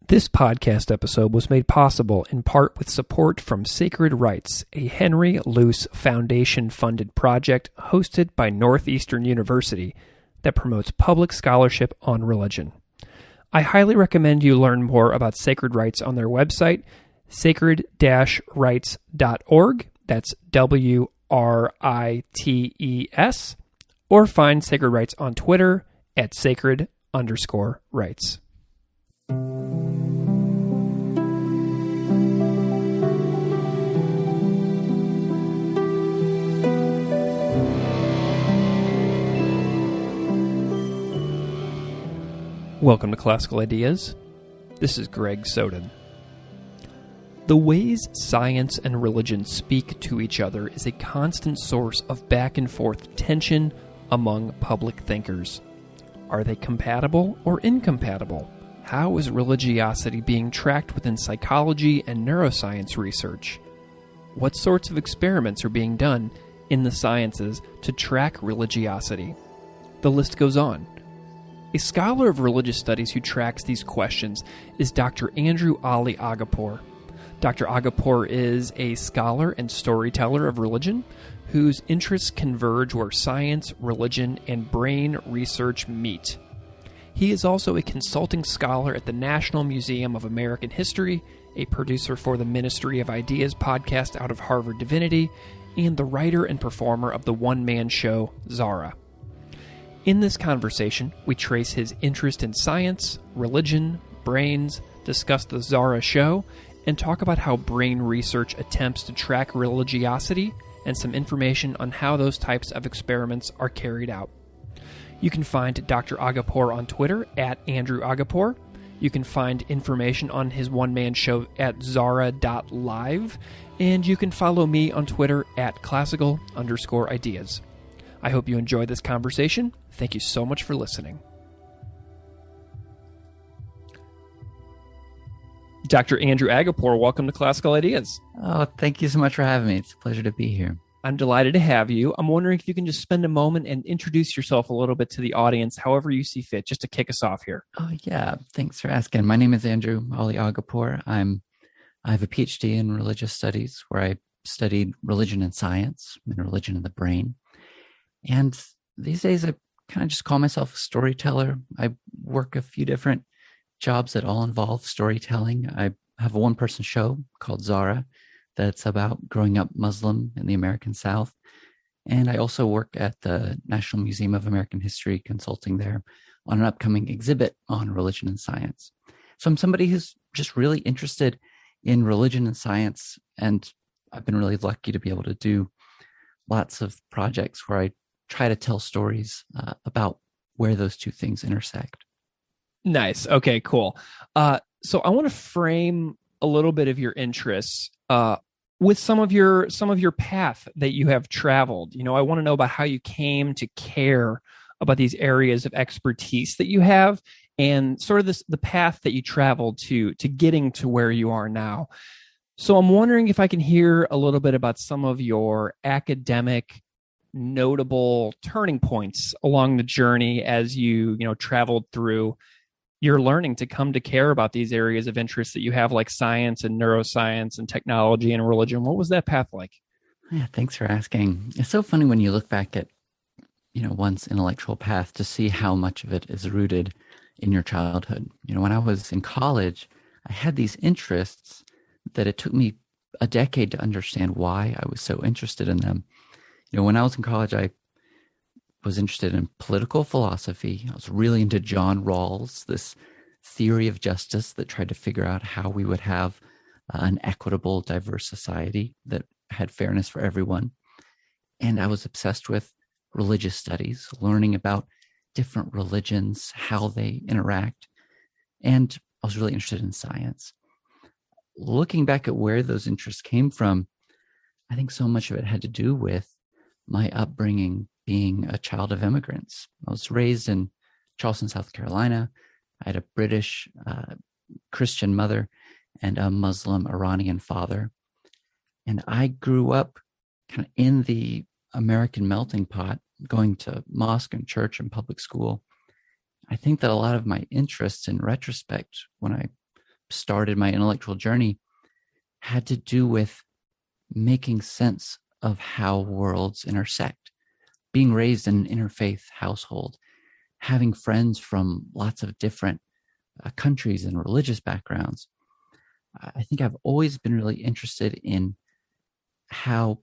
This podcast episode was made possible in part with support from Sacred Writes, a Henry Luce Foundation-funded project hosted by Northeastern University that promotes public scholarship on religion. I highly recommend you learn more about Sacred Writes on their website, sacred-rites.org, that's WRITES, or find Sacred Writes on Twitter at sacred_rights. Welcome to Classical Ideas. This is Greg Soden. The ways science and religion speak to each other is a constant source of back and forth tension among public thinkers. Are they compatible or incompatible? How is religiosity being tracked within psychology and neuroscience research? What sorts of experiments are being done in the sciences to track religiosity? The list goes on. A scholar of religious studies who tracks these questions is Dr. Andrew Ali Aghapour. Dr. Aghapour is a scholar and storyteller of religion whose interests converge where science, religion, and brain research meet. He is also a consulting scholar at the National Museum of American History, a producer for the Ministry of Ideas podcast out of Harvard Divinity, and the writer and performer of the one-man show Zara. In this conversation, we trace his interest in science, religion, brains, discuss the Zara show, and talk about how brain research attempts to track religiosity and some information on how those types of experiments are carried out. You can find Dr. Aghapour on Twitter at Andrew Aghapour. You can find information on his one-man show at zara.live, and you can follow me on Twitter at classical_ideas. I hope you enjoyed this conversation. Thank you so much for listening. Dr. Andrew Aghapour, welcome to Classical Ideas. Oh, thank you so much for having me. It's a pleasure to be here. I'm delighted to have you. I'm wondering if you can just spend a moment and introduce yourself a little bit to the audience, however you see fit, just to kick us off here. Oh, yeah. Thanks for asking. My name is Andrew Ali Aghapour. I have a Ph.D. in religious studies where I studied religion and science and religion and the brain. And these days I kind of just call myself a storyteller. I work a few different jobs that all involve storytelling. I have a one-person show called Zara that's about growing up Muslim in the American South. And I also work at the National Museum of American History, consulting there on an upcoming exhibit on religion and science. So I'm somebody who's just really interested in religion and science, and I've been really lucky to be able to do lots of projects where I try to tell stories about where those two things intersect. Nice. Okay, cool. So I want to frame a little bit of your interests with some of your path that you have traveled. You know, I want to know about how you came to care about these areas of expertise that you have, and sort of the path that you traveled to getting to where you are now. So I'm wondering if I can hear a little bit about some of your academic notable turning points along the journey as you traveled through your learning to come to care about these areas of interest that you have, like science and neuroscience and technology and religion. What was that path like? Yeah, thanks for asking. It's so funny when you look back at one's intellectual path to see how much of it is rooted in your childhood. When I was in college, I had these interests that it took me a decade to understand why I was so interested in them. When I was in college, I was interested in political philosophy. I was really into John Rawls, this theory of justice that tried to figure out how we would have an equitable, diverse society that had fairness for everyone. And I was obsessed with religious studies, learning about different religions, how they interact. And I was really interested in science. Looking back at where those interests came from, I think so much of it had to do with my upbringing being a child of immigrants. I was raised in Charleston, South Carolina. I had a British Christian mother and a Muslim Iranian father. And I grew up kind of in the American melting pot, going to mosque and church and public school. I think that a lot of my interests in retrospect, when I started my intellectual journey had to do with making sense of how worlds intersect. Being raised in an interfaith household, having friends from lots of different countries and religious backgrounds, I think I've always been really interested in how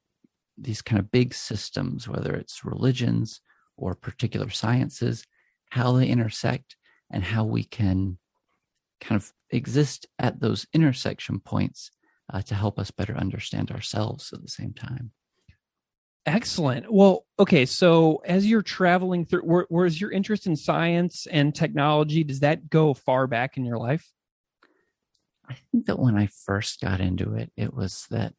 these kind of big systems, whether it's religions or particular sciences, how they intersect and how we can kind of exist at those intersection points to help us better understand ourselves at the same time. Excellent. Well, okay. So as you're traveling through, where's your interest in science and technology? Does that go far back in your life? I think that when I first got into it, it was that,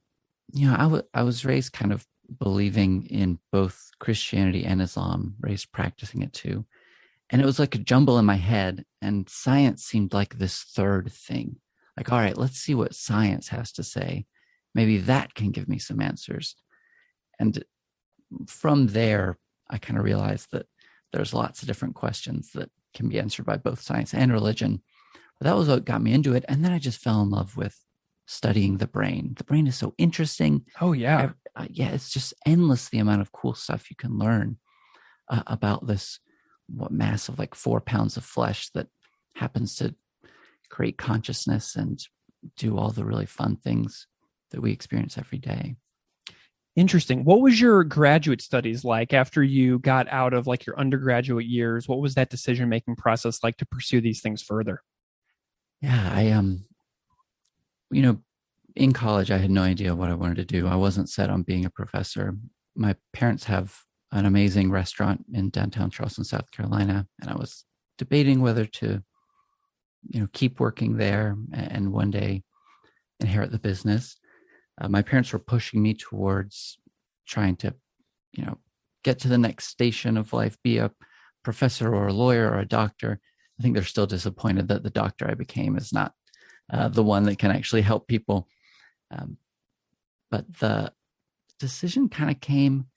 I was raised kind of believing in both Christianity and Islam, raised practicing it too. And it was like a jumble in my head, and science seemed like this third thing. Like, all right, let's see what science has to say. Maybe that can give me some answers. And from there, I kind of realized that there's lots of different questions that can be answered by both science and religion. But that was what got me into it. And then I just fell in love with studying the brain. The brain is so interesting. Oh, yeah. It's just endless the amount of cool stuff you can learn about this mass of like 4 pounds of flesh that happens to create consciousness and do all the really fun things that we experience every day. Interesting. What was your graduate studies like after you got out of like your undergraduate years? What was that decision-making process like to pursue these things further? Yeah, I in college, I had no idea what I wanted to do. I wasn't set on being a professor. My parents have an amazing restaurant in downtown Charleston, South Carolina, and I was debating whether to, keep working there and one day inherit the business. My parents were pushing me towards trying to, get to the next station of life, be a professor or a lawyer or a doctor. I think they're still disappointed that the doctor I became is not the one that can actually help people. But the decision kind of came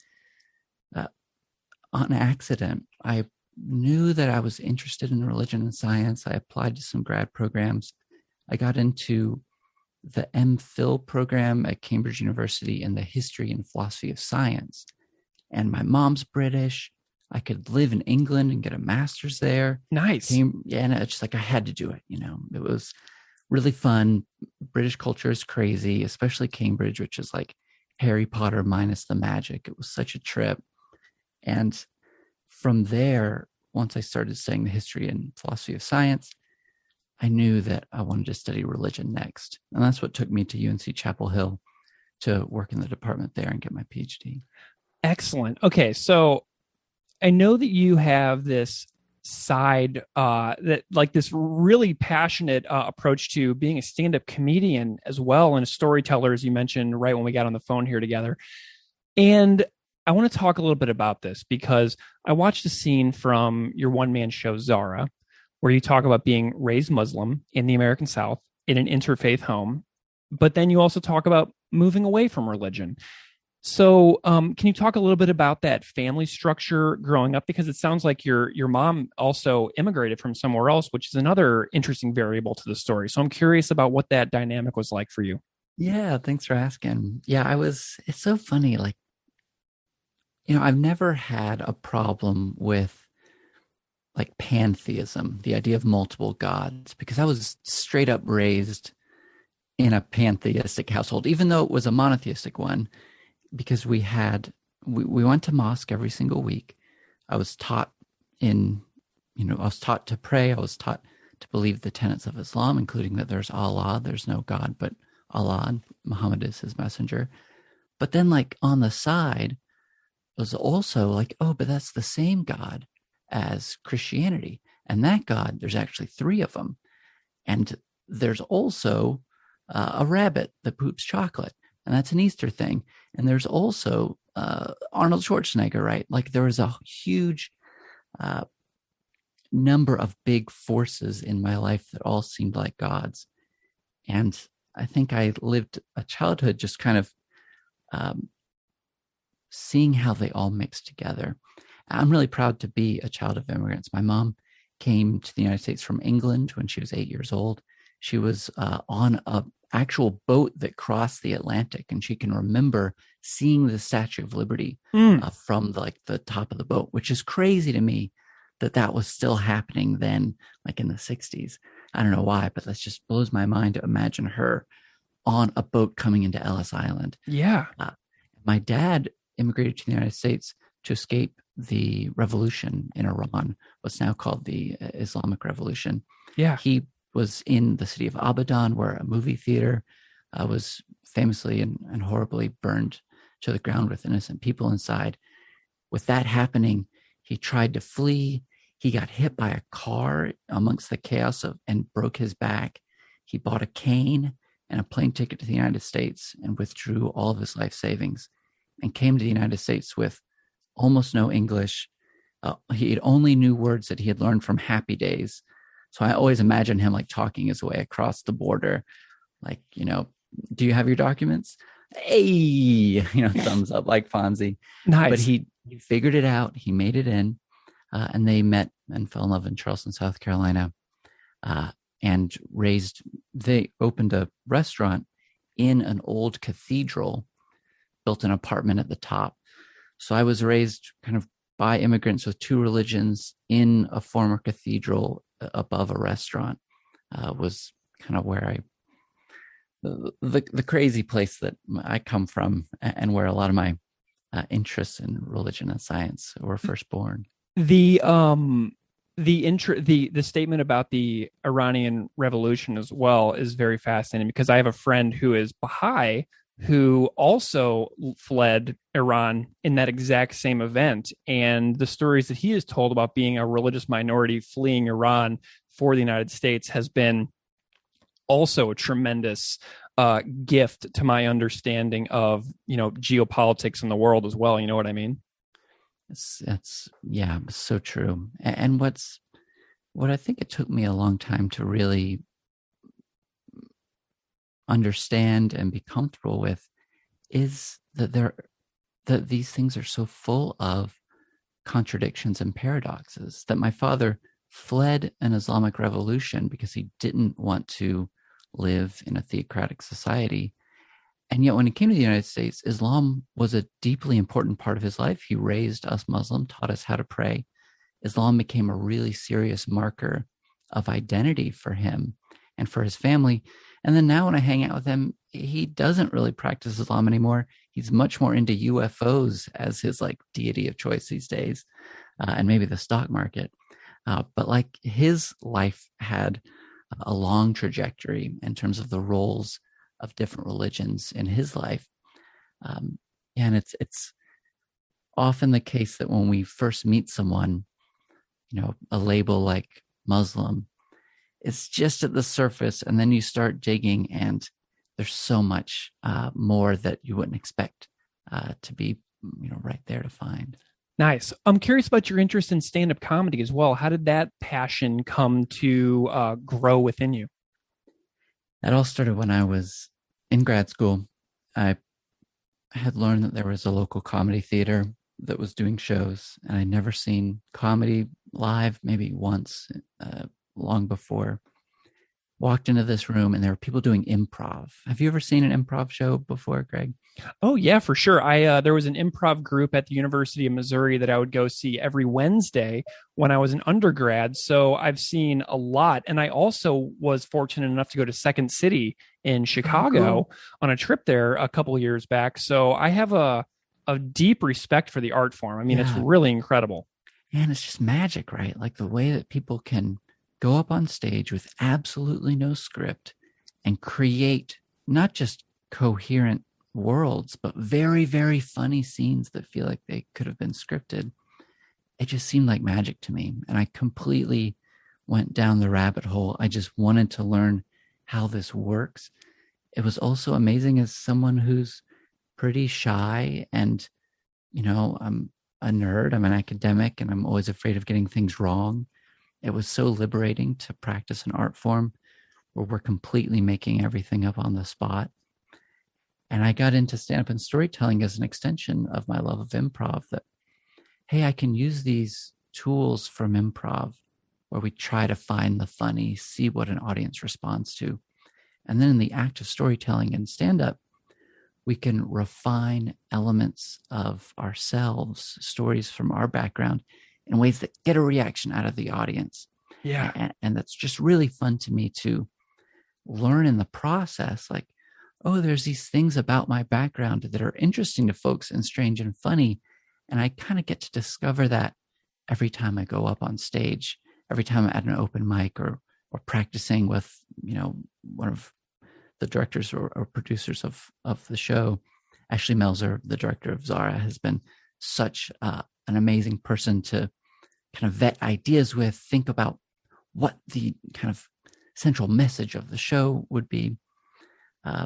on accident. I knew that I was interested in religion and science. I applied to some grad programs. I got into the M.Phil program at Cambridge University in the history and philosophy of science. And my mom's British. I could live in England and get a master's there. Nice. And it's just like I had to do it. It was really fun. British culture is crazy, especially Cambridge, which is like Harry Potter minus the magic. It was such a trip. And from there, once I started studying the history and philosophy of science, I knew that I wanted to study religion next. And that's what took me to UNC Chapel Hill to work in the department there and get my Ph.D. Excellent. Okay, so I know that you have this side that like this really passionate approach to being a stand-up comedian as well and a storyteller, as you mentioned right when we got on the phone here together. And I want to talk a little bit about this because I watched a scene from your one-man show, Zara, where you talk about being raised Muslim in the American South in an interfaith home, but then you also talk about moving away from religion. So can you talk a little bit about that family structure growing up? Because it sounds like your mom also immigrated from somewhere else, which is another interesting variable to the story. So I'm curious about what that dynamic was like for you. Yeah, thanks for asking. Yeah, it's so funny. Like, I've never had a problem with like pantheism, the idea of multiple gods, because I was straight up raised in a pantheistic household, even though it was a monotheistic one, because we went to mosque every single week. I was taught I was taught to pray. I was taught to believe the tenets of Islam, including that there's Allah, there's no God but Allah, and Muhammad is his messenger. But then like on the side was also like, oh, but that's the same God as Christianity. And that God, there's actually 3 of them. And there's also a rabbit that poops chocolate. And that's an Easter thing. And there's also Arnold Schwarzenegger, right? Like there was a huge number of big forces in my life that all seemed like gods. And I think I lived a childhood just kind of seeing how they all mix together. I'm really proud to be a child of immigrants. My mom came to the United States from England when she was 8 years old. She was on a actual boat that crossed the Atlantic, and she can remember seeing the Statue of Liberty from the top of the boat, which is crazy to me that was still happening then, like in the 60s. I don't know why, but that just blows my mind to imagine her on a boat coming into Ellis Island. Yeah. My dad immigrated to the United States to escape the revolution in Iran, what's now called the Islamic Revolution. Yeah. He was in the city of Abadan, where a movie theater was famously and horribly burned to the ground with innocent people inside. With that happening, he tried to flee. He got hit by a car amongst the chaos and broke his back. He bought a cane and a plane ticket to the United States and withdrew all of his life savings and came to the United States with almost no English. He only knew words that he had learned from Happy Days. So I always imagine him like talking his way across the border, like, do you have your documents? Hey, thumbs up like Fonzie. Nice. But he figured it out. He made it in, and they met and fell in love in Charleston, South Carolina, and they opened a restaurant in an old cathedral, built an apartment at the top. So I was raised kind of by immigrants with two religions in a former cathedral above a restaurant. Was kind of where the crazy place that I come from, and where a lot of my interests in religion and science were first born. The statement about the Iranian Revolution as well is very fascinating, because I have a friend who is Baha'i who also fled Iran in that exact same event. And the stories that he has told about being a religious minority fleeing Iran for the United States has been also a tremendous gift to my understanding of, geopolitics in the world as well. You know what I mean? It's so true. And what I think it took me a long time to really understand and be comfortable with is that these things are so full of contradictions and paradoxes, that my father fled an Islamic revolution because he didn't want to live in a theocratic society. And yet when he came to the United States, Islam was a deeply important part of his life. He raised us Muslim, taught us how to pray. Islam became a really serious marker of identity for him and for his family. And then now when I hang out with him, he doesn't really practice Islam anymore. He's much more into UFOs as his deity of choice these days, and maybe the stock market. But his life had a long trajectory in terms of the roles of different religions in his life. And it's often the case that when we first meet someone, a label like Muslim, it's just at the surface, and then you start digging and there's so much more that you wouldn't expect to be right there to find. Nice. I'm curious about your interest in stand-up comedy as well. How did that passion come to grow within you? That all started when I was in grad school. I had learned that there was a local comedy theater that was doing shows, and I'd never seen comedy live, maybe once, long before. Walked into this room and there were people doing improv. Have you ever seen an improv show before, Greg? Oh yeah, for sure. There was an improv group at the University of Missouri that I would go see every Wednesday when I was an undergrad. So I've seen a lot. And I also was fortunate enough to go to Second City in Chicago on a trip there a couple of years back. So I have a deep respect for the art form. I mean, It's really incredible. And it's just magic, right? The way that people can go up on stage with absolutely no script and create not just coherent worlds, but very, very funny scenes that feel like they could have been scripted. It just seemed like magic to me. And I completely went down the rabbit hole. I just wanted to learn how this works. It was also amazing as someone who's pretty shy and, I'm a nerd, I'm an academic, and I'm always afraid of getting things wrong. It was so liberating to practice an art form where we're completely making everything up on the spot. And I got into stand-up and storytelling as an extension of my love of improv, that, hey, I can use these tools from improv where we try to find the funny, see what an audience responds to. And then in the act of storytelling and stand-up, we can refine elements of ourselves, stories from our background, in ways that get a reaction out of the audience. Yeah. And that's just really fun to me to learn in the process. Like, oh, there's these things about my background that are interesting to folks and strange and funny. And I kind of get to discover that every time I go up on stage, every time I'm at an open mic or practicing with, one of the directors or producers of the show. Ashley Melzer, the director of Zara, has been such an amazing person to kind of vet ideas with, think about what the kind of central message of the show would be.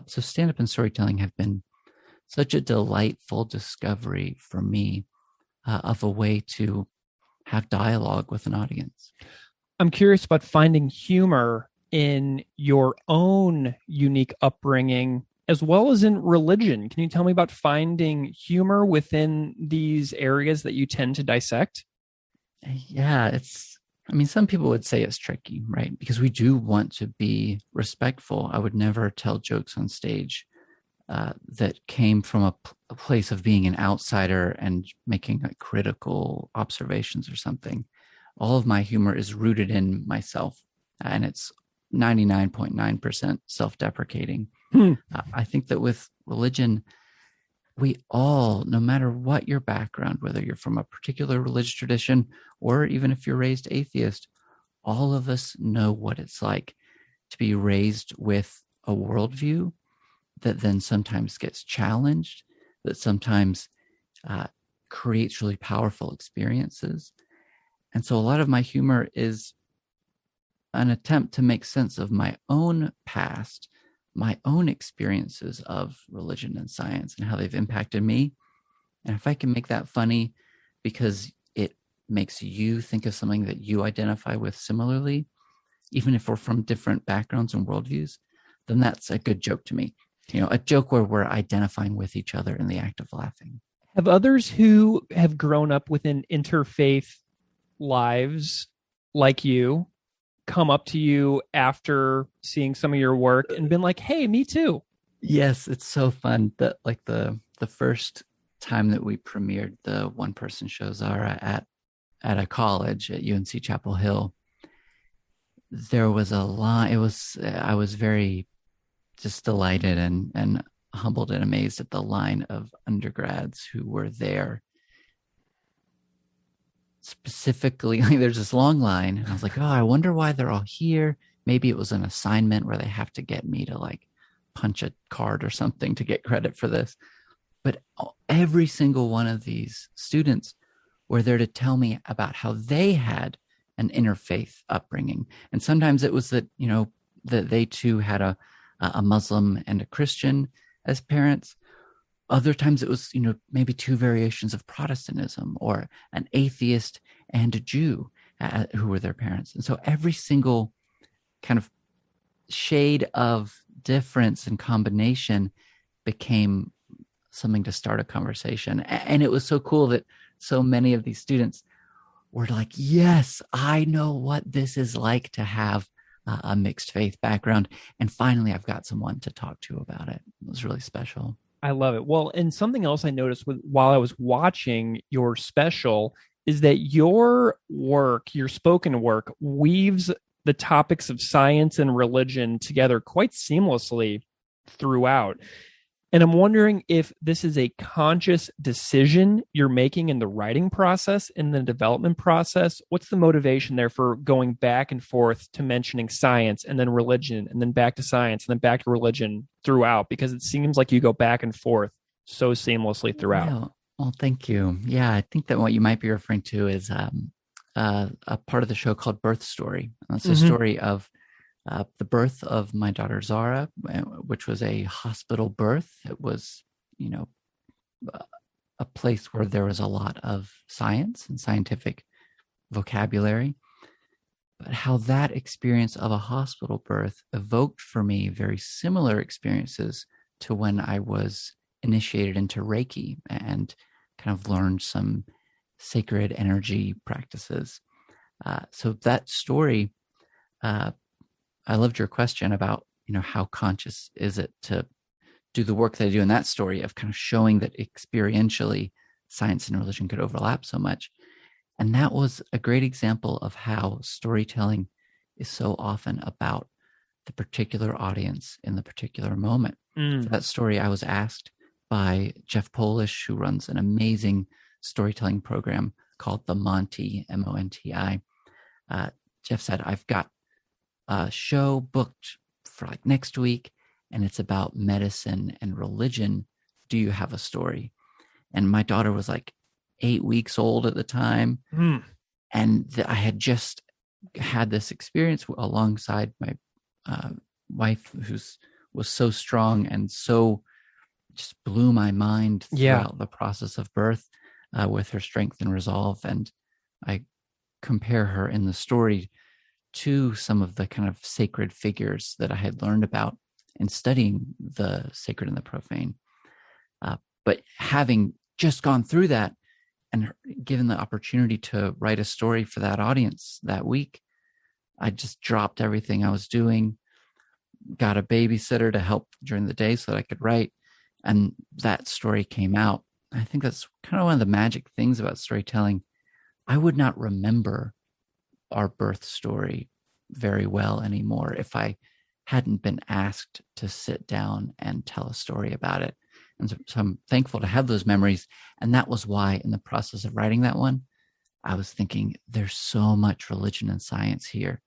So stand-up and storytelling have been such a delightful discovery for me of a way to have dialogue with an audience. I'm curious about finding humor in your own unique upbringing as well as in religion. Can you tell me about finding humor within these areas that you tend to dissect? Yeah, some people would say it's tricky, right? Because we do want to be respectful. I would never tell jokes on stage that came from a place of being an outsider and making like critical observations or something. All of my humor is rooted in myself, and it's 99.9% self-deprecating. I think that with religion, we all, no matter what your background, whether you're from a particular religious tradition or even if you're raised atheist, all of us know what it's like to be raised with a worldview that then sometimes gets challenged, that sometimes creates really powerful experiences. And so a lot of my humor is an attempt to make sense of my own past, my own experiences of religion and science and how they've impacted me. And if I can make that funny because it makes you think of something that you identify with similarly, even if we're from different backgrounds and worldviews, then that's a good joke to me. A joke where we're identifying with each other in the act of laughing. Have others who have grown up within interfaith lives like you come up to you after seeing some of your work and been like, hey, me too? Yes, it's so fun that like the first time that we premiered the one-person show Zara at a college at UNC Chapel Hill, there was a line. I was very just delighted and humbled and amazed at the line of undergrads who were there. Specifically, like, there's this long line, and I was like, oh, I wonder why they're all here. Maybe it was an assignment where they have to get me to like punch a card or something to get credit for this. But every single one of these students were there to tell me about how they had an interfaith upbringing. And sometimes it was that, that they too had a Muslim and a Christian as parents. Other times it was, maybe two variations of Protestantism or an atheist and a Jew who were their parents. And so every single kind of shade of difference and combination became something to start a conversation. And it was so cool that so many of these students were like, yes, I know what this is like to have a mixed faith background. And finally, I've got someone to talk to about it. It was really special. I love it. Well, and something else I noticed while I was watching your special is that your work, your spoken work, weaves the topics of science and religion together quite seamlessly throughout. And I'm wondering if this is a conscious decision you're making in the writing process, in the development process. What's the motivation there for going back and forth to mentioning science and then religion and then back to science and then back to religion throughout? Because it seems like you go back and forth so seamlessly throughout. Yeah. Well, thank you. Yeah, I think that what you might be referring to is a part of the show called Birth Story. It's a story of the birth of my daughter Zara, which was a hospital birth. It was, a place where there was a lot of science and scientific vocabulary, but how that experience of a hospital birth evoked for me very similar experiences to when I was initiated into Reiki and kind of learned some sacred energy practices. So that story, I loved your question about, how conscious is it to do the work that I do in that story of kind of showing that experientially science and religion could overlap so much. And that was a great example of how storytelling is so often about the particular audience in the particular moment. For that story, I was asked by Jeff Polish, who runs an amazing storytelling program called the Monty, Monti. Jeff said, I've got a show booked for like next week, and it's about medicine and religion. Do you have a story? And my daughter was like 8 weeks old at the time. And I had just had this experience alongside my wife, was so strong and so just blew my mind throughout the process of birth with her strength and resolve. And I compare her in the story to some of the kind of sacred figures that I had learned about in studying the sacred and the profane. But having just gone through that and given the opportunity to write a story for that audience that week, I just dropped everything I was doing, got a babysitter to help during the day so that I could write, and that story came out. I think that's kind of one of the magic things about storytelling. I would not remember our birth story very well anymore if I hadn't been asked to sit down and tell a story about it. And so I'm thankful to have those memories. And that was why in the process of writing that one, I was thinking there's so much religion and science here.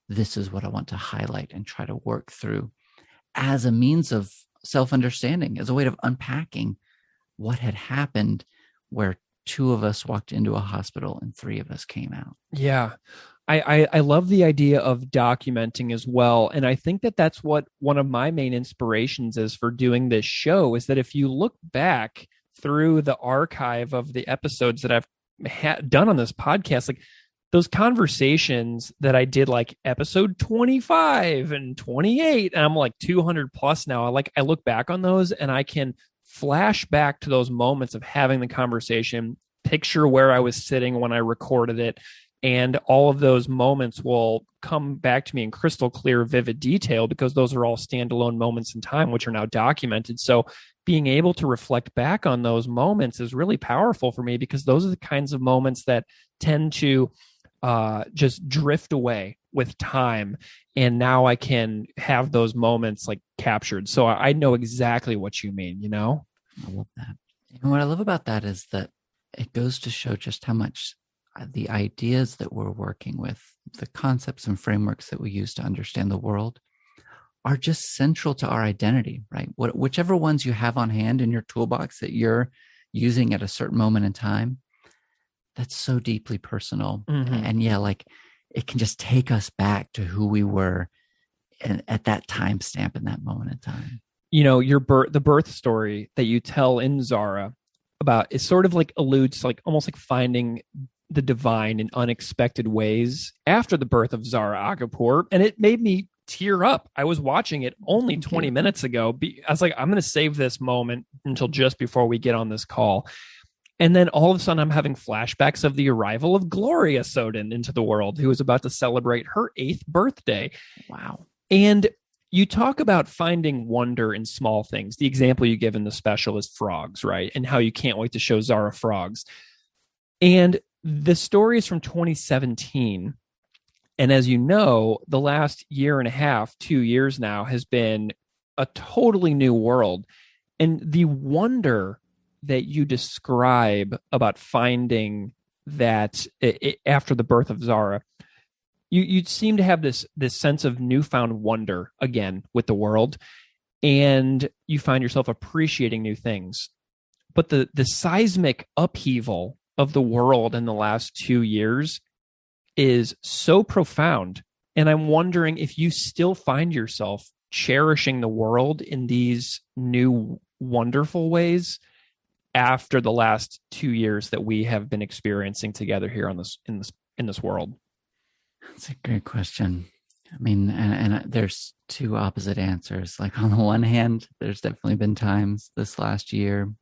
This is what I want to highlight and try to work through as a means of self-understanding, as a way of unpacking what had happened where 2 of us walked into a hospital and 3 of us came out. Yeah. I love the idea of documenting as well. And I think that that's what one of my main inspirations is for doing this show, is that if you look back through the archive of the episodes that I've done on this podcast, like those conversations that I did, like episode 25 and 28, and I'm like 200 plus now. I look back on those and I can flash back to those moments of having the conversation, picture where I was sitting when I recorded it. And all of those moments will come back to me in crystal clear, vivid detail, because those are all standalone moments in time, which are now documented. So being able to reflect back on those moments is really powerful for me, because those are the kinds of moments that tend to just drift away with time. And now I can have those moments like captured. So I know exactly what you mean, I love that. And what I love about that is that it goes to show just how much the ideas that we're working with, the concepts and frameworks that we use to understand the world, are just central to our identity, right? Whichever ones you have on hand in your toolbox that you're using at a certain moment in time, that's so deeply personal. And it can just take us back to who we were at that time stamp in that moment in time. The birth story that you tell in Zara about is sort of like alludes to like almost like finding the divine in unexpected ways after the birth of Zara Aghapour, and it made me tear up. I was watching it only 20 minutes ago. I was like, I'm going to save this moment until just before we get on this call. And then all of a sudden I'm having flashbacks of the arrival of Gloria Soden into the world, who was about to celebrate her 8th birthday. Wow. And you talk about finding wonder in small things. The example you give in the special is frogs, right? And how you can't wait to show Zara frogs. And the story is from 2017. And as you know, the last year and a half, 2 years now, has been a totally new world. And the wonder that you describe about finding that after the birth of Zara, you seem to have this sense of newfound wonder again with the world, and you find yourself appreciating new things. But the seismic upheaval of the world in the last 2 years is so profound. And I'm wondering if you still find yourself cherishing the world in these new wonderful ways after the last 2 years that we have been experiencing together here on this in this world. That's a great question. I mean, and there's 2 opposite answers. Like on the one hand, there's definitely been times this last year,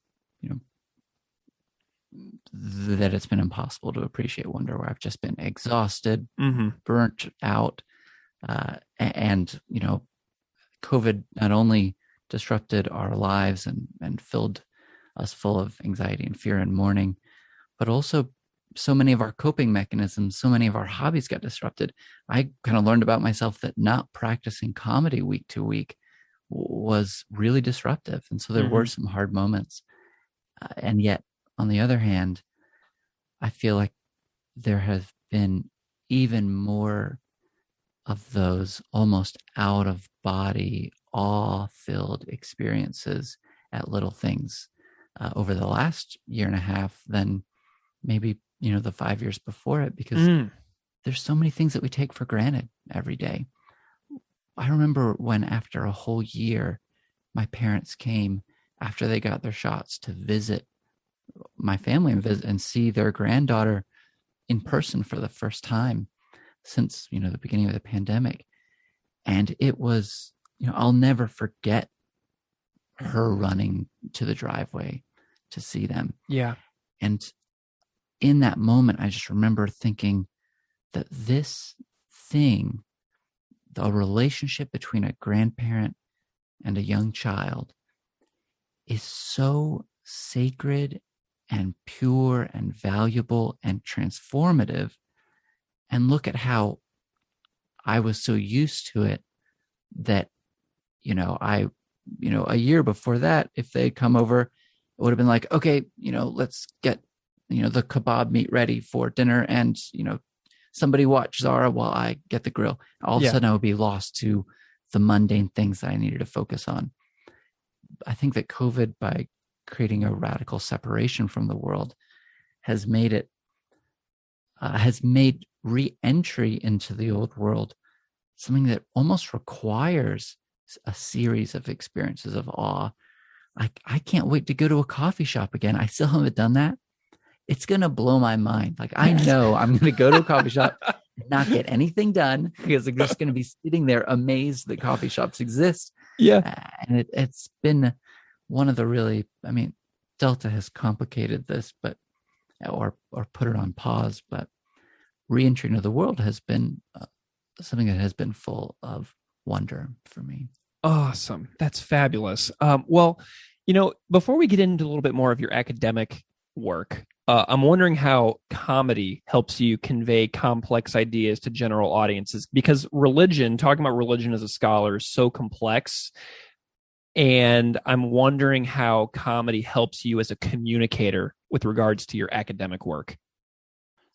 that it's been impossible to appreciate wonder, where I've just been exhausted, Mm-hmm. burnt out. And, COVID not only disrupted our lives and filled us full of anxiety and fear and mourning, but also so many of our coping mechanisms, so many of our hobbies got disrupted. I kind of learned about myself that not practicing comedy week to week was really disruptive. And so there were some hard moments. And yet, on the other hand, I feel like there have been even more of those almost out of body, awe-filled experiences at little things over the last year and a half than maybe, the 5 years before it, because there's so many things that we take for granted every day. I remember when after a whole year, my parents came after they got their shots to visit my family and see their granddaughter in person for the first time since, the beginning of the pandemic. And it was, I'll never forget her running to the driveway to see them. Yeah. And in that moment, I just remember thinking that this thing, the relationship between a grandparent and a young child, is so sacred and pure and valuable and transformative. And look at how I was so used to it that, a year before that, if they'd come over, it would have been like, okay, let's get, the kebab meat ready for dinner, and, somebody watch Zara while I get the grill. All of a sudden I would be lost to the mundane things that I needed to focus on. I think that COVID, by creating a radical separation from the world, has made re-entry into the old world something that almost requires a series of experiences of awe. I can't wait to go to a coffee shop again. I still haven't done that. It's going to blow my mind. Like, I know I'm going to go to a coffee shop and not get anything done because I'm just going to be sitting there amazed that coffee shops exist. Yeah. And it's been one of the really, Delta has complicated this, or put it on pause, but re-entry into the world has been something that has been full of wonder for me. Awesome. That's fabulous. Well, before we get into a little bit more of your academic work, I'm wondering how comedy helps you convey complex ideas to general audiences, because talking about religion as a scholar, is so complex. And I'm wondering how comedy helps you as a communicator with regards to your academic work.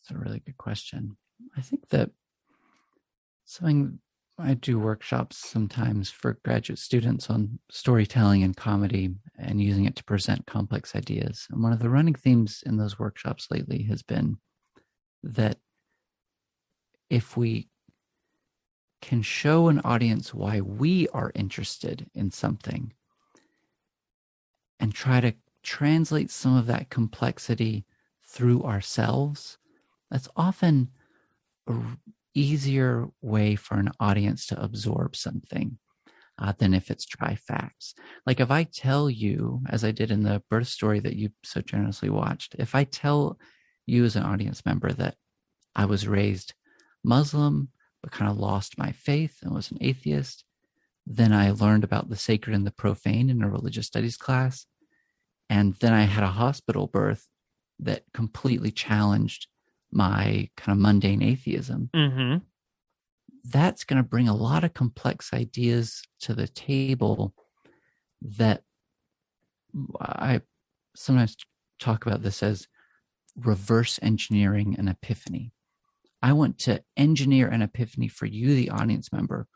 That's a really good question. I think that I do workshops sometimes for graduate students on storytelling and comedy and using it to present complex ideas. And one of the running themes in those workshops lately has been that if we can show an audience why we are interested in something and try to translate some of that complexity through ourselves, that's often an easier way for an audience to absorb something than if it's dry facts. Like if I tell you, as I did in the birth story that you so generously watched, if I tell you as an audience member that I was raised Muslim, but kind of lost my faith and was an atheist, then I learned about the sacred and the profane in a religious studies class. And then I had a hospital birth that completely challenged my kind of mundane atheism. Mm-hmm. That's going to bring a lot of complex ideas to the table that I sometimes talk about this as reverse engineering an epiphany. I want to engineer an epiphany for you, the audience member,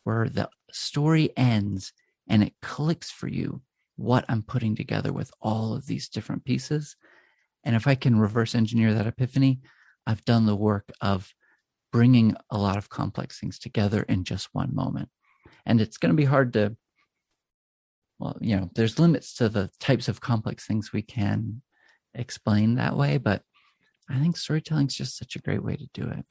where the story ends and it clicks for you what I'm putting together with all of these different pieces. And if I can reverse engineer that epiphany, I've done the work of bringing a lot of complex things together in just one moment. And it's going to be hard to, there's limits to the types of complex things we can explain that way, but I think storytelling is just such a great way to do it.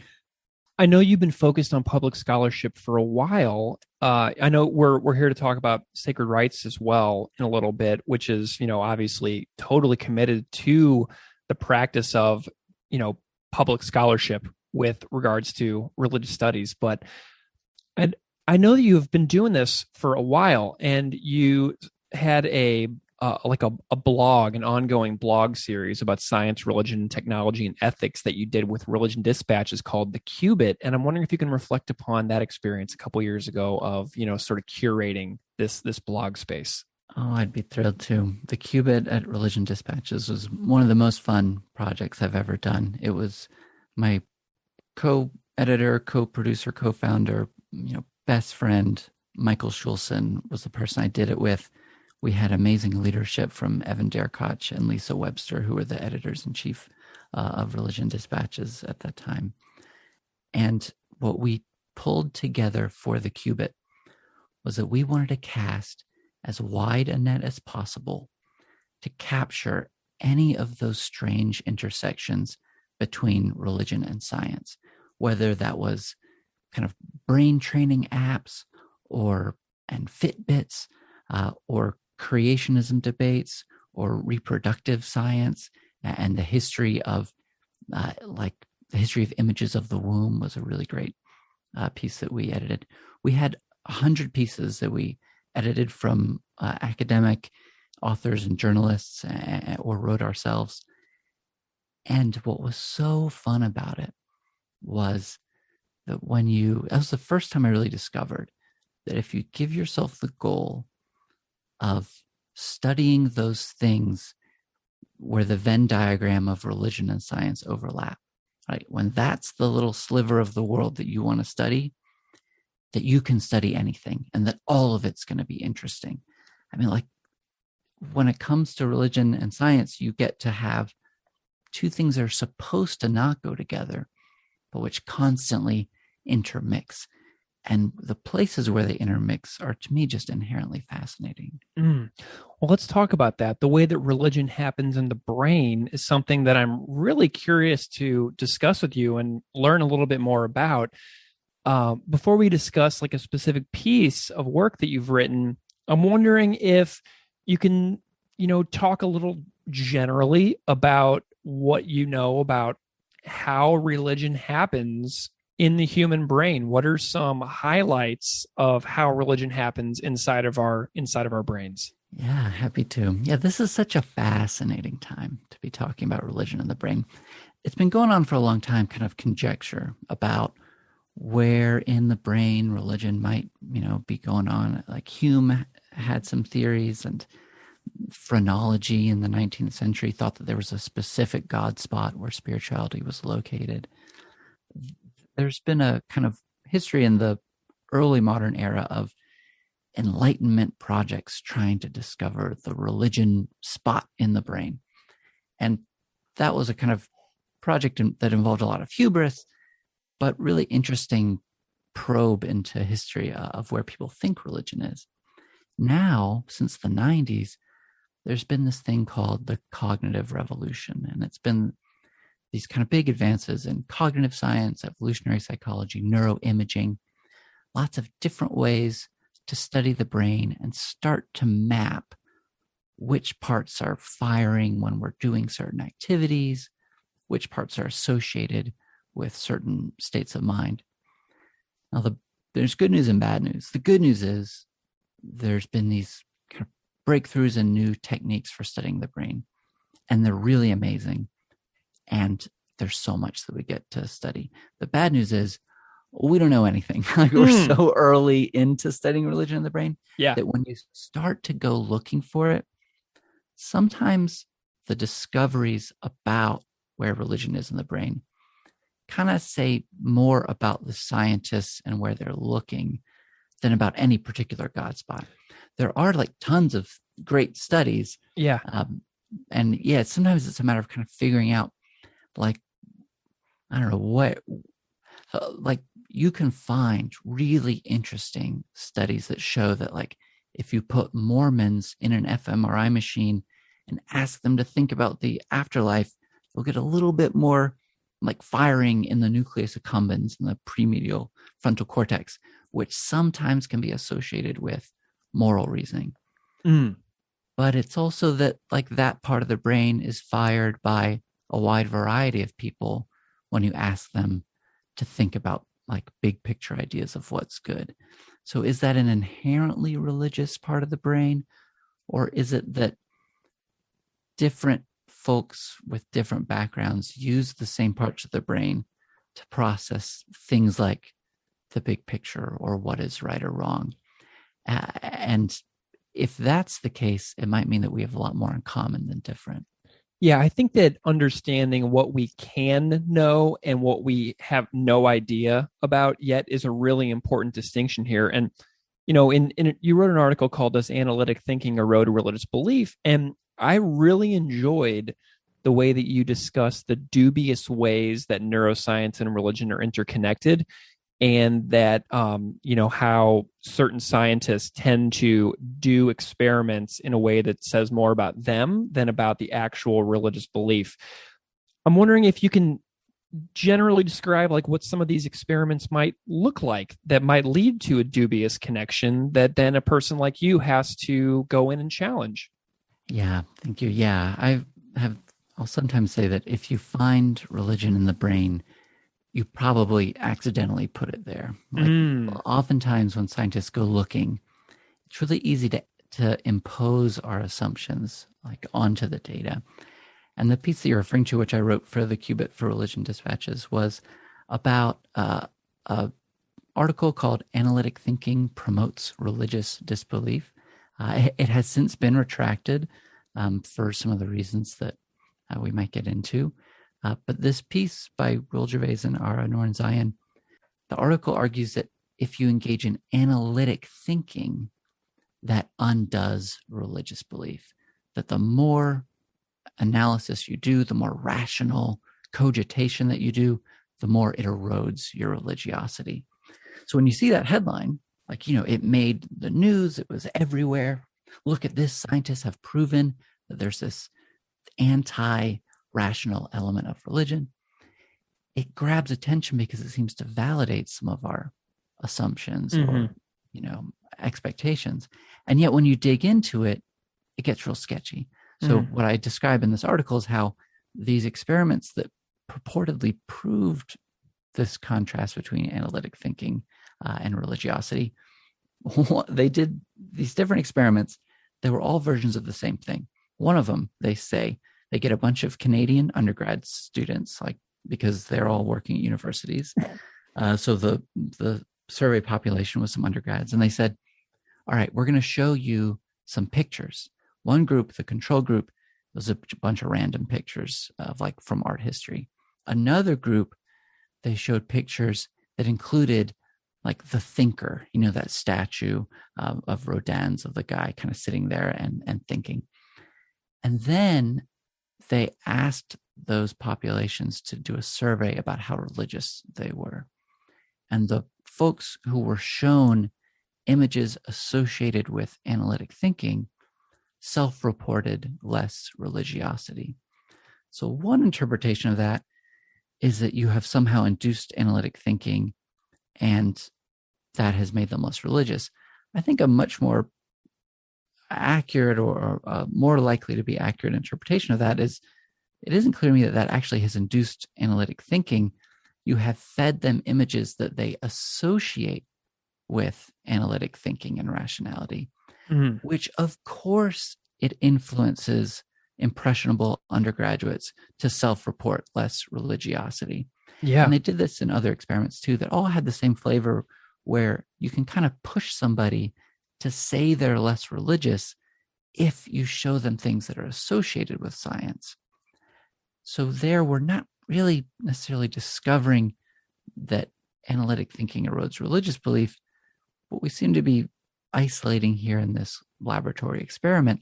I know you've been focused on public scholarship for a while. I know we're here to talk about sacred rights as well in a little bit, which is, obviously totally committed to the practice of, public scholarship with regards to religious studies. But I know that you have been doing this for a while, and you had a blog, an ongoing blog series about science, religion, technology, and ethics that you did with Religion Dispatches called The Cubit. And I'm wondering if you can reflect upon that experience a couple years ago of, sort of curating this blog space. Oh, I'd be thrilled to. The Cubit at Religion Dispatches was one of the most fun projects I've ever done. It was my co-editor, co-producer, co-founder, best friend, Michael Schulson, was the person I did it with. We had amazing leadership from Evan Derkach and Lisa Webster, who were the editors-in-chief of Religion Dispatches at that time. And what we pulled together for the Cubit was that we wanted to cast as wide a net as possible to capture any of those strange intersections between religion and science, whether that was kind of brain training apps and Fitbits or creationism debates or reproductive science, and the history of the history of images of the womb was a really great piece that we edited. We had 100 pieces that we edited from academic authors and journalists or wrote ourselves. And what was so fun about it was that that was the first time I really discovered that if you give yourself the goal of studying those things where the Venn diagram of religion and science overlap, right? When that's the little sliver of the world that you want to study, that you can study anything and that all of it's going to be interesting. I mean, when it comes to religion and science, you get to have two things that are supposed to not go together, but which constantly intermix. And the places where they intermix are, to me, just inherently fascinating. Well, let's talk about that. The way that religion happens in the brain is something that I'm really curious to discuss with you and learn a little bit more about. Before we discuss a specific piece of work that you've written, I'm wondering if you can, talk a little generally about what you know about how religion happens in the human brain. What are some highlights of how religion happens inside of our brains? Yeah, happy to. Yeah, this is such a fascinating time to be talking about religion and the brain. It's been going on for a long time, kind of conjecture about where in the brain religion might, be going on. Like Hume had some theories, and phrenology in the 19th century thought that there was a specific God spot where spirituality was located. There's been a kind of history in the early modern era of Enlightenment projects trying to discover the religion spot in the brain. And that was a kind of project that involved a lot of hubris, but really interesting probe into history of where people think religion is. Now, since the 90s, there's been this thing called the cognitive revolution, and it's been these kind of big advances in cognitive science, evolutionary psychology, neuroimaging, lots of different ways to study the brain and start to map which parts are firing when we're doing certain activities, which parts are associated with certain states of mind. Now, there's good news and bad news. The good news is there's been these kind of breakthroughs and new techniques for studying the brain, and they're really amazing. And there's so much that we get to study. The bad news is we don't know anything. We're so early into studying religion in the brain that when you start to go looking for it, sometimes the discoveries about where religion is in the brain kind of say more about the scientists and where they're looking than about any particular God spot. There are tons of great studies. Sometimes it's a matter of kind of figuring out, I don't know what, you can find really interesting studies that show that if you put Mormons in an fMRI machine and ask them to think about the afterlife, you'll get a little bit more firing in the nucleus accumbens in the premedial frontal cortex, which sometimes can be associated with moral reasoning. But it's also that that part of the brain is fired by a wide variety of people when you ask them to think about like big picture ideas of what's good. So is that an inherently religious part of the brain, or is it that different folks with different backgrounds use the same parts of the brain to process things like the big picture or what is right or wrong? And if that's the case, it might mean that we have a lot more in common than different. Yeah, I think that understanding what we can know and what we have no idea about yet is a really important distinction here. And, you know, you wrote an article called "Does Analytic Thinking Erode Religious Belief?" And I really enjoyed the way that you discussed the dubious ways that neuroscience and religion are interconnected, and that how certain scientists tend to do experiments in a way that says more about them than about the actual religious belief. I'm wondering if you can generally describe like what some of these experiments might look like that might lead to a dubious connection that then a person like you has to go in and challenge. Yeah, thank you. Yeah, I'll sometimes say that if you find religion in the brain, you probably accidentally put it there. Like oftentimes when scientists go looking, it's really easy to impose our assumptions like onto the data. And the piece that you're referring to, which I wrote for the Cubit for Religion Dispatches, was about a article called "Analytic Thinking Promotes Religious Disbelief." It has since been retracted for some of the reasons that we might get into. But this piece by Will Gervais and Ara Norenzayan, the article argues that if you engage in analytic thinking, that undoes religious belief. That the more analysis you do, the more rational cogitation that you do, the more it erodes your religiosity. So when you see that headline, like, it made the news, it was everywhere. Look at this, scientists have proven that there's this anti-rational element of religion. It grabs attention because it seems to validate some of our assumptions or, expectations. And yet when you dig into it, it gets real sketchy. So what I describe in this article is how these experiments that purportedly proved this contrast between analytic thinking and religiosity, they did these different experiments. They were all versions of the same thing. One of them, they say, they get a bunch of Canadian undergrad students, like because they're all working at universities. So the survey population was some undergrads, and they said, "All right, we're going to show you some pictures." One group, the control group, was a bunch of random pictures of like from art history. Another group, they showed pictures that included like the thinker, that statue of Rodin's of the guy kind of sitting there and thinking. And then they asked those populations to do a survey about how religious they were. And the folks who were shown images associated with analytic thinking self-reported less religiosity. So one interpretation of that is that you have somehow induced analytic thinking and that has made them less religious. I think a much more accurate or more likely to be accurate interpretation of that is it isn't clear to me that that actually has induced analytic thinking. You have fed them images that they associate with analytic thinking and rationality, which of course it influences impressionable undergraduates to self-report less religiosity. Yeah. And they did this in other experiments too that all had the same flavor, where you can kind of push somebody to say they're less religious if you show them things that are associated with science. So there, we're not really necessarily discovering that analytic thinking erodes religious belief. What we seem to be isolating here in this laboratory experiment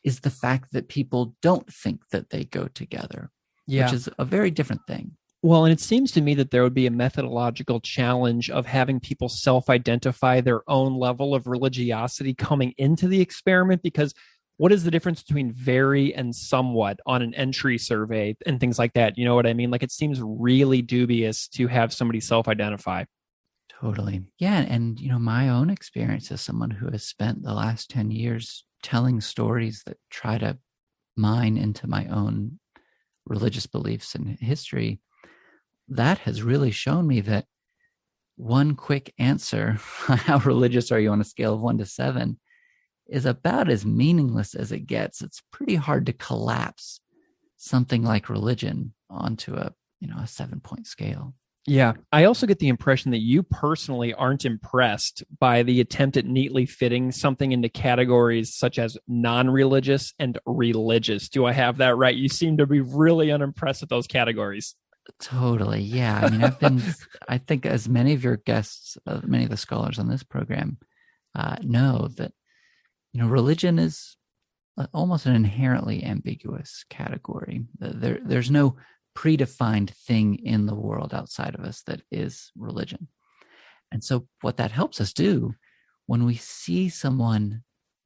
is the fact that people don't think that they go together, which is a very different thing. Well, and it seems to me that there would be a methodological challenge of having people self-identify their own level of religiosity coming into the experiment, because what is the difference between very and somewhat on an entry survey and things like that? You know what I mean? Like, it seems really dubious to have somebody self-identify. Totally. Yeah. And, my own experience as someone who has spent the last 10 years telling stories that try to mine into my own religious beliefs and history, that has really shown me that one quick answer, how religious are you on a scale of 1 to 7, is about as meaningless as it gets. It's pretty hard to collapse something like religion onto a 7-point scale. Yeah. I also get the impression that you personally aren't impressed by the attempt at neatly fitting something into categories such as non-religious and religious. Do I have that right? You seem to be really unimpressed with those categories. Totally. Yeah. I mean, I think as many of your guests, many of the scholars on this program know that, religion is almost an inherently ambiguous category. There's no predefined thing in the world outside of us that is religion. And so what that helps us do when we see someone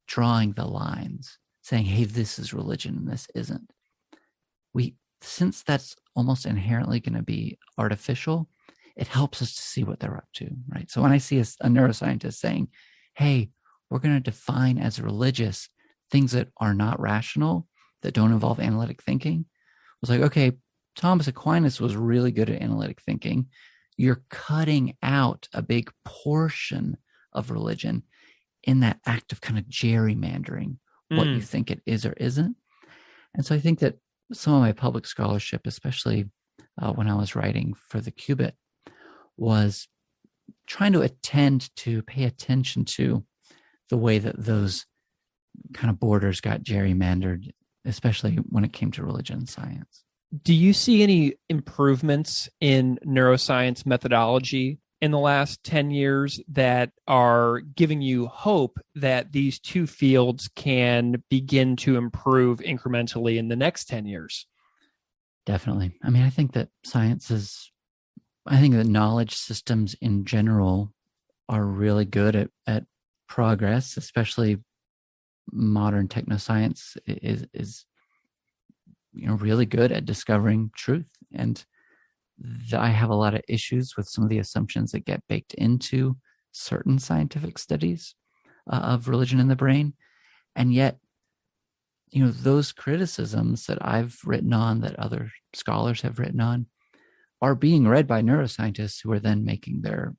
drawing the lines, saying, hey, this is religion and this isn't, since that's almost inherently going to be artificial, it helps us to see what they're up to, right? So when I see a neuroscientist saying, hey, we're going to define as religious things that are not rational, that don't involve analytic thinking, I was like, okay, Thomas Aquinas was really good at analytic thinking. You're cutting out a big portion of religion in that act of kind of gerrymandering what you think it is or isn't. And so I think that some of my public scholarship, especially when I was writing for the Cubit, was trying to pay attention to the way that those kind of borders got gerrymandered, especially when it came to religion and science. Do you see any improvements in neuroscience methodology in the last 10 years that are giving you hope that these two fields can begin to improve incrementally in the next 10 years? Definitely. I mean, I think that knowledge systems in general are really good at progress, especially modern technoscience is really good at discovering truth. And I have a lot of issues with some of the assumptions that get baked into certain scientific studies of religion in the brain. And yet, those criticisms that I've written on, that other scholars have written on, are being read by neuroscientists who are then making their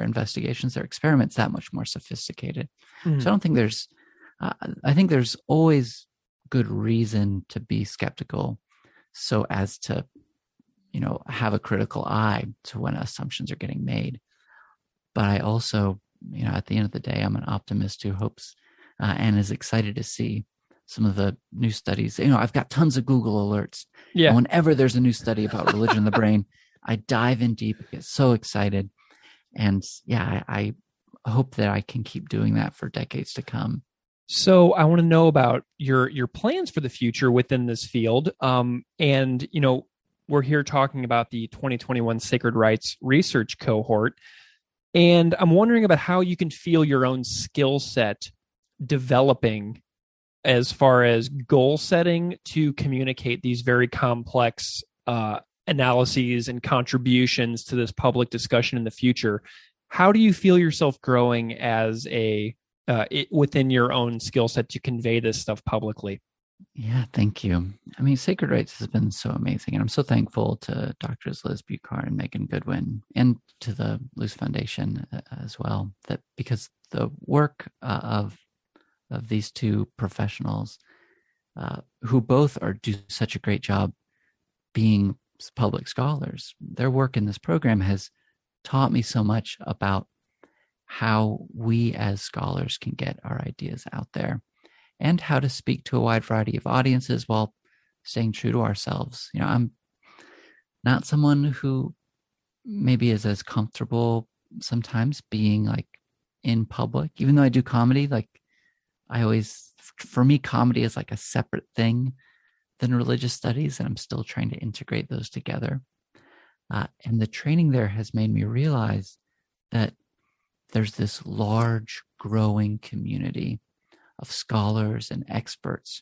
investigations, their experiments that much more sophisticated. So I don't think I think there's always good reason to be skeptical, so as to, have a critical eye to when assumptions are getting made. But I also, at the end of the day, I'm an optimist who hopes and is excited to see some of the new studies. I've got tons of Google alerts. Yeah. And whenever there's a new study about religion in the brain, I dive in deep, get so excited. And yeah, I hope that I can keep doing that for decades to come. So I want to know about your plans for the future within this field. And, we're here talking about the 2021 Sacred Rites Research Cohort. And I'm wondering about how you can feel your own skill set developing as far as goal setting to communicate these very complex analyses and contributions to this public discussion in the future. How do you feel yourself growing as within your own skill set to convey this stuff publicly? Yeah, thank you. I mean, Sacred Rites has been so amazing, and I'm so thankful to Drs. Liz Buchar and Megan Goodwin, and to the Luce Foundation as well, that because the work of these two professionals, who both do such a great job being public scholars, their work in this program has taught me so much about how we as scholars can get our ideas out there, and how to speak to a wide variety of audiences while staying true to ourselves. I'm not someone who maybe is as comfortable sometimes being like in public, even though I do comedy. Like for me, comedy is like a separate thing than religious studies, and I'm still trying to integrate those together. And the training there has made me realize that there's this large growing community of scholars and experts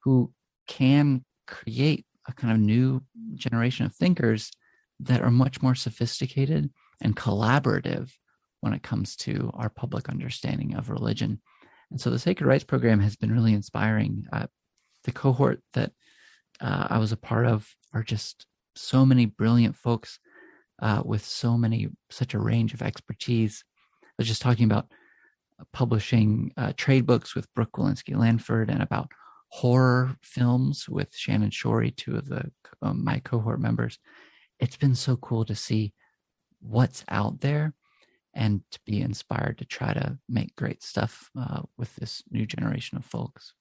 who can create a kind of new generation of thinkers that are much more sophisticated and collaborative when it comes to our public understanding of religion. And so the Sacred Rites program has been really inspiring. The cohort that I was a part of are just so many brilliant folks with such a range of expertise. I was just talking about publishing trade books with Brooke Walensky-Lanford and about horror films with Shannon Shorey, two of my cohort members. It's been so cool to see what's out there and to be inspired to try to make great stuff with this new generation of folks.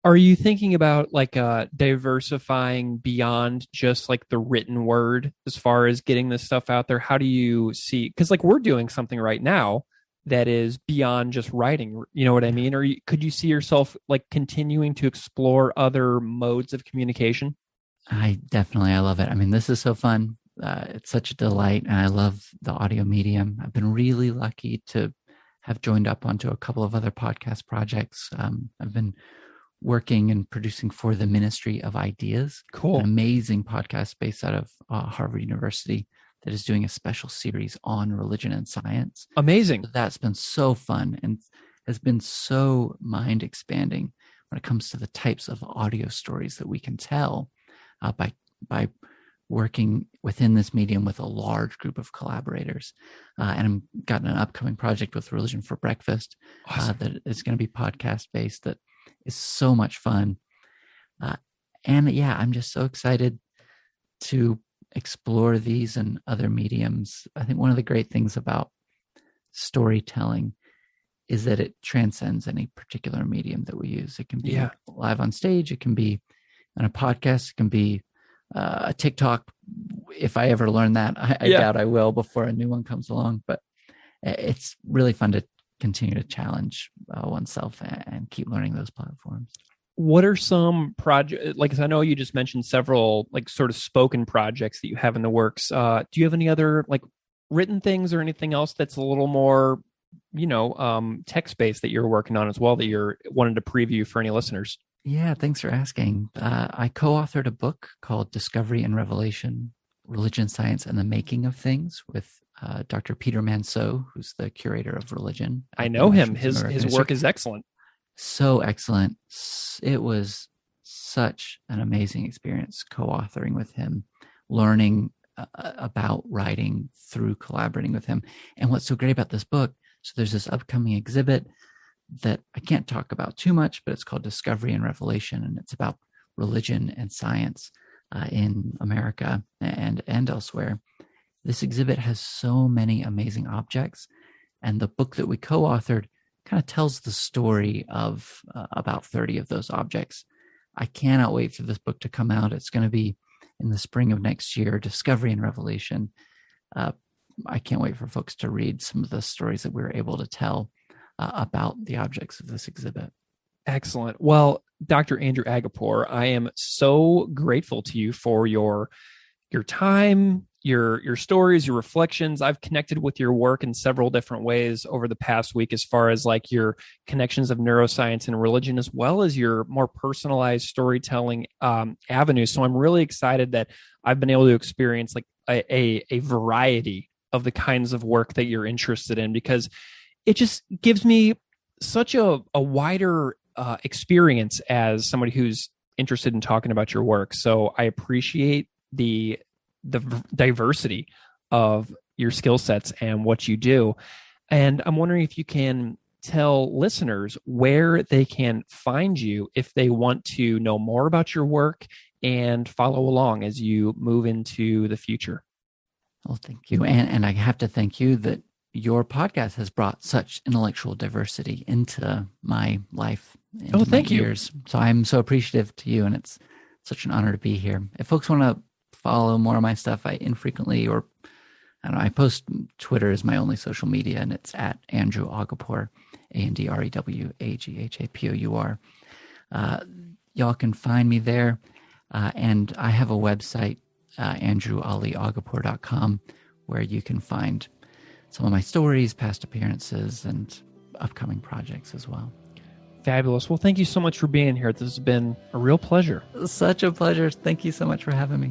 Are you thinking about like diversifying beyond just like the written word as far as getting this stuff out there? How do you see, because like we're doing something right now that is beyond just writing, you know what I mean? Or could you see yourself like continuing to explore other modes of communication? I love it. I mean, this is so fun. It's such a delight, and I love the audio medium. I've been really lucky to have joined up onto a couple of other podcast projects. I've been working and producing for the Ministry of Ideas, cool, an amazing podcast based out of Harvard University that is doing a special series on religion and science. Amazing. So that's been so fun and has been so mind expanding when it comes to the types of audio stories that we can tell by working within this medium with a large group of collaborators. And I'm got an upcoming project with Religion for Breakfast that is going to be podcast based that is so much fun. And yeah, I'm just so excited to explore these and other mediums. I think one of the great things about storytelling is that it transcends any particular medium that we use. It can be live on stage. It can be on a podcast. It can be a TikTok. If I ever learn that, I doubt I will before a new one comes along. But it's really fun to continue to challenge oneself and keep learning those platforms. What are some projects, like I know you just mentioned several like sort of spoken projects that you have in the works. Do you have any other like written things or anything else that's a little more, text-based that you're working on as well that you're wanting to preview for any listeners? Yeah, thanks for asking. I co-authored a book called Discovery and Revelation, Religion, Science, and the Making of Things with Dr. Peter Manseau, who's the curator of religion. I know him. His work is excellent. So excellent. It was such an amazing experience co-authoring with him, learning about writing through collaborating with him. And what's so great about this book, so there's this upcoming exhibit that I can't talk about too much, but it's called Discovery and Revelation, and it's about religion and science in America and elsewhere. This exhibit has so many amazing objects, and the book that we co-authored kind of tells the story of about 30 of those objects. I cannot wait for this book to come out. It's going to be in the spring of next year, Discovery and Revelation. I can't wait for folks to read some of the stories that we were able to tell about the objects of this exhibit. Excellent. Well, Dr. Andrew Aghapour, I am so grateful to you for your time, your stories, your reflections. I've connected with your work in several different ways over the past week, as far as like your connections of neuroscience and religion, as well as your more personalized storytelling avenues. So I'm really excited that I've been able to experience like a variety of the kinds of work that you're interested in, because it just gives me such a wider experience as somebody who's interested in talking about your work. So I appreciate the diversity of your skill sets and what you do. And I'm wondering if you can tell listeners where they can find you if they want to know more about your work and follow along as you move into the future. Well, thank you. And I have to thank you that your podcast has brought such intellectual diversity into my life. Thank you. So I'm so appreciative to you, and it's such an honor to be here. If folks want to follow more of my stuff, I infrequently, or I don't know, I post. Twitter is my only social media, and it's at Andrew Aghapour, AndrewAghapour. Y'all can find me there, and I have a website, andrewaliaghapour.com, where you can find some of my stories, past appearances, and upcoming projects as well. Fabulous. Well, thank you so much for being here. This has been a real pleasure. Such a pleasure. Thank you so much for having me.